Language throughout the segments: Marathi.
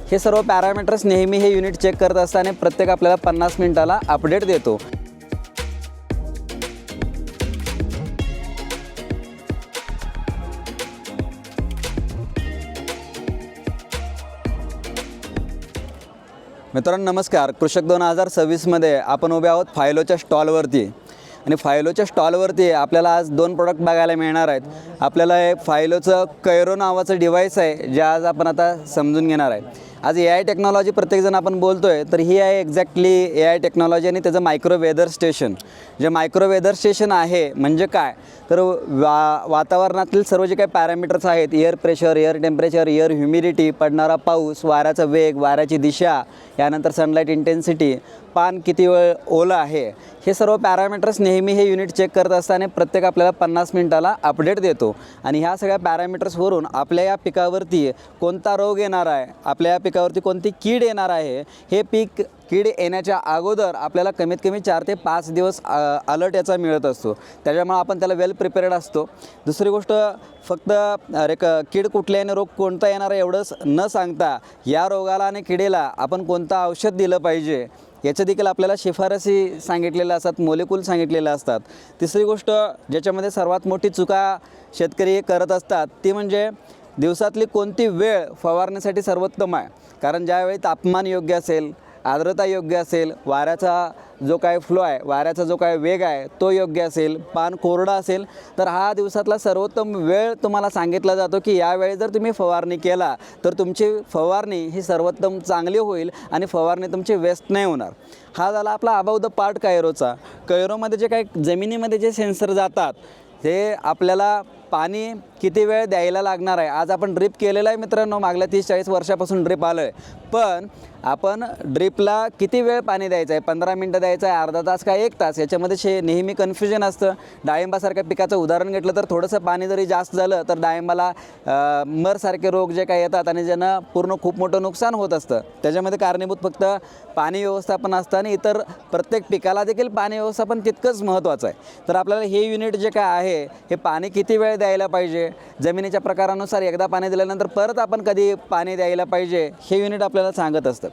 हे सर्व पॅरामीटर्स नेहमी हे युनिट चेक करत असताना प्रत्येक आपल्याला 50 मिनिटाला अपडेट देतो। मित्रांनो नमस्कार। कृषक 2026मध्ये आपण उभे आहोत फायलोच्या स्टॉलवरती आणि फायलोच्या स्टॉलवरती आपल्याला आज 2 प्रोडक्ट बघायला मिळणार आहेत। आपल्याला एक फायलोचं कैरो नावाचं डिव्हाइस आहे जे आज आपण आता समजून घेणार आहे। आज AI टेक्नॉलॉजी प्रत्येकजण आपण बोलतोय तर ही आहे एक्झॅक्टली AI टेक्नॉलॉजी आणि त्याचं मायक्रो वेदर स्टेशन। जे मायक्रो वेदर स्टेशन आहे म्हणजे काय तर वातावरणातील सर्व जे काही पॅरामीटर्स आहेत, air pressure, air temperature, air humidity, पडणारा पाऊस, वाऱ्याचा वेग, वाऱ्याची दिशा, यानंतर सनलाईट इंटेन्सिटी, पान किती वेळ ओलं आहे, हे सर्व पॅरामीटर्स नेहमी हे युनिट चेक करत असताना प्रत्येक आपल्याला 50 मिनिटाला अपडेट देतो। आणि ह्या सगळ्या पॅरामीटर्सवरून आपल्या या पिकावरती कोणता रोग येणार आहे, आपल्या या पिकावरती कोणती कीड येणार आहे, हे पीक कीड येण्याच्या अगोदर आपल्याला कमीत कमी 4 ते 5 दिवस अलर्ट याचा मिळत असतो। त्याच्यामुळे आपण त्याला वेल प्रिपेअर्ड असतो। दुसरी गोष्ट फक्त कीड कुठली आणि रोग कोणता येणार आहे एवढंच न सांगता या रोगाला आणि किडीला आपण कोणतं औषध दिलं पाहिजे याच्या देखील आपल्याला शिफारसी सांगितलेल्या असतात, मोलेक्यूल सांगितलेल्या असतात। तिसरी गोष्ट ज्याच्यामध्ये सर्वात मोठी चुका शेतकरी करत असतात ती म्हणजे दिवसातली कोणती वेळ फवारण्यासाठी सर्वोत्तम आहे। कारण ज्यावेळी तापमान योग्य असेल, आर्द्रता योग्य असेल, वाऱ्याचा जो काय फ्लो आहे, वाऱ्याचा जो काय वेग आहे तो योग्य असेल, पान कोरडा असेल तर हा दिवसातला सर्वोत्तम वेळ तुम्हाला सांगितला जातो की यावेळी जर तुम्ही फवारणी केला तर तुमची फवारणी ही सर्वोत्तम चांगली होईल आणि फवारणी तुमची वेस्ट नाही होणार। हा झाला आपला अबाव द पार्ट कैरोचा। कैरोमध्ये जे काही जमिनीमध्ये जे सेन्सर जातात ते आपल्याला पाणी किती वेळ द्यायला लागणार आहे। आज आपण ड्रिप केलेलं आहे मित्रांनो, मागल्या 30-40 वर्षापासून ड्रिप आलं आहे, पण आपण ड्रिपला किती वेळ पाणी द्यायचं आहे, 15 मिनटं द्यायचं आहे, अर्धा तास का 1 तास, याच्यामध्ये नेहमी कन्फ्युजन असतं। डाळिंबासारख्या पिकाचं उदाहरण घेतलं तर थोडंसं पाणी जरी जास्त झालं तर डाळिंबाला मरसारखे रोग जे काही येतात आणि ज्यांना पूर्ण खूप मोठं नुकसान होत असतं। त्याच्यामध्ये कारणीभूत फक्त पाणी व्यवस्थापन असतं आणि इतर प्रत्येक पिकाला देखील पाणी व्यवस्थापन तितकंच महत्त्वाचं आहे। तर आपल्याला हे युनिट जे काय आहे हे पाणी किती वेळ द्यायला पाहिजे, जमिनीच्या प्रकारानुसार एकदा पाणी दिल्यानंतर परत आपण कधी पाणी द्यायला पाहिजे हे युनिट आपल्याला सांगत असतं।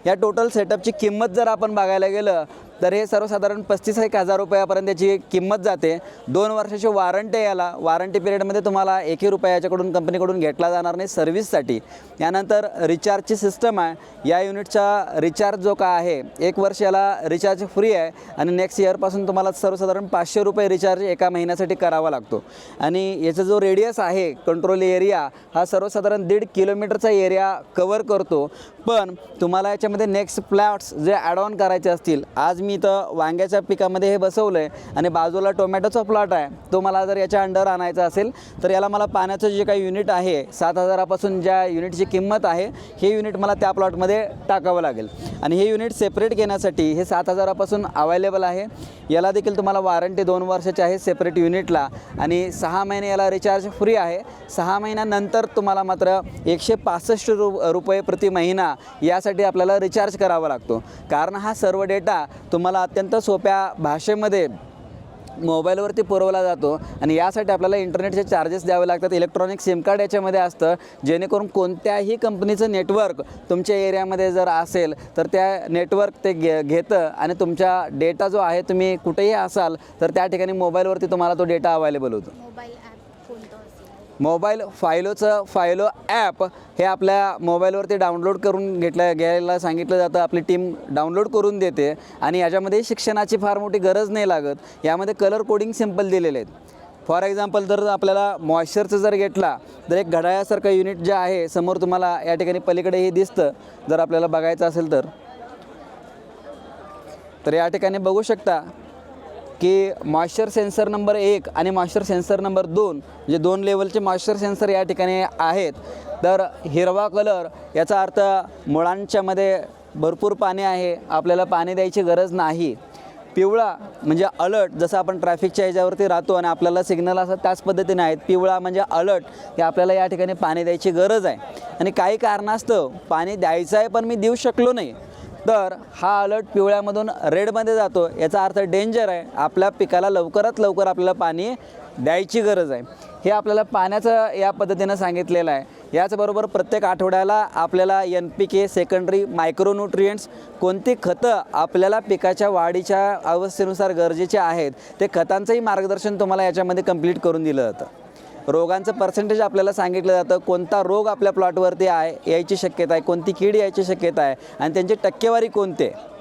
या टोटल सेटअपची किंमत जर आपण बघायला गेलं तर हे सर्वसाधारण 35,000 रुपयापर्यंत याची किंमत जाते। 2 वर्षाची वॉरंटी याला, वॉरंटी पिरियडमध्ये तुम्हाला 1 रुपया याच्याकडून कंपनीकडून घेतला जाणार नाही सर्व्हिससाठी। यानंतर रिचार्जची सिस्टम आहे। या युनिटचा रिचार्ज जो काय आहे 1 वर्ष याला रिचार्ज फ्री आहे आणि नेक्स्ट इयरपासून तुम्हाला सर्वसाधारण 500 रुपये रिचार्ज एका महिन्यासाठी करावा लागतो। आणि याचा जो रेडियस आहे कंट्रोल एरिया हा सर्वसाधारण 1.5 किलोमीटरचा एरिया कवर करतो। पण तुम्हाला याच्यामध्ये नेक्स्ट प्लॉट्स जे ॲड ऑन करायचे असतील, आज मी इथं वांग्याच्या पिकामध्ये हे बसवलं आहे आणि बाजूला टोमॅटोचा प्लॉट आहे, तो मला जर याच्या अंडर आणायचा असेल तर याला मला पाण्याचं जे काही युनिट आहे 7,000पासून ज्या युनिटची किंमत आहे हे युनिट मला त्या प्लॉटमध्ये टाकावं लागेल। आणि हे युनिट सेपरेट घेण्यासाठी हे 7,000पासून अवेलेबल आहे। याला देखील तुम्हाला वॉरंटी 2 वर्षाची आहे सेपरेट युनिटला आणि 6 महिने याला रिचार्ज फ्री आहे। 6 महिन्यानंतर तुम्हाला मात्र 165 रुपये प्रति महिना यासाठी आपल्याला रिचार्ज करावा लागतो। कारण हा सर्व डेटा तुम्हाला अत्यंत सोप्या भाषेमध्ये मोबाईलवरती पुरवला जातो आणि यासाठी आपल्याला इंटरनेटचे चार्जेस द्यावे लागतात। इलेक्ट्रॉनिक सिम कार्ड याच्यामध्ये असतं, जेणेकरून कोणत्याही कंपनीचं नेटवर्क तुमच्या एरियामध्ये जर असेल तर त्या नेटवर्क ते घेतं आणि तुमचा डेटा जो आहे तुम्ही कुठेही असाल तर त्या ठिकाणी मोबाईलवरती तुम्हाला तो डेटा अवेलेबल होतो। मोबाईल फायलो ॲप हे आपल्या मोबाईलवरती डाउनलोड करून घ्यायला सांगितलं जातं। आपली टीम डाउनलोड करून देते आणि याच्यामध्ये शिक्षणाची फार मोठी गरज नाही लागत। यामध्ये कलर कोडिंग सिम्पल दिलेले आहेत। फॉर एक्झाम्पल जर आपल्याला मॉइश्चरचं जर घेतला तर एक घड्याळासारखं युनिट जे आहे समोर तुम्हाला या ठिकाणी पलीकडे हे दिसतं, जर आपल्याला बघायचं असेल तर या ठिकाणी बघू शकता की मॉइश्चर सेन्सर नंबर 1 आणि मॉइश्चर सेन्सर नंबर 2 जे 2 लेवलचे मॉइश्चर सेन्सर या ठिकाणी आहेत। तर हिरवा कलर याचा अर्थ मुळांच्यामध्ये भरपूर पाणी आहे, आपल्याला पाणी द्यायची गरज नाही। पिवळा म्हणजे अलर्ट, जसं आपण ट्रॅफिकच्या ह्याच्यावरती राहतो आणि आपल्याला सिग्नल असतात त्याच पद्धतीने आहेत। पिवळा म्हणजे अलर्ट, की आपल्याला या ठिकाणी पाणी द्यायची गरज आहे आणि काही कारणास्तव पाणी द्यायचं आहे पण मी देऊ शकलो नाही तर हा अलर्ट पिवळ्यामधून रेडमध्ये जातो। याचा अर्थ डेंजर आहे, आपल्या पिकाला लवकरात लवकर आपल्याला पाणी द्यायची गरज आहे। हे आपल्याला पाण्याचं या पद्धतीनं सांगितलेलं आहे। याचबरोबर प्रत्येक आठवड्याला आपल्याला NPK सेकंडरी मायक्रोन्यूट्रिएंट्स कोणती खतं आपल्याला पिकाच्या वाढीच्या अवस्थेनुसार गरजेचे आहेत ते खतांचंही मार्गदर्शन तुम्हाला याच्यामध्ये कंप्लीट करून दिलं जातं। रोगांचं पर्सेंटेज आपल्याला सांगितलं जातं, कोणता रोग आपल्या प्लॉटवरती आहे यायची शक्यता आहे, कोणती कीड यायची शक्यता आहे आणि त्यांची टक्केवारी कोणती आहे।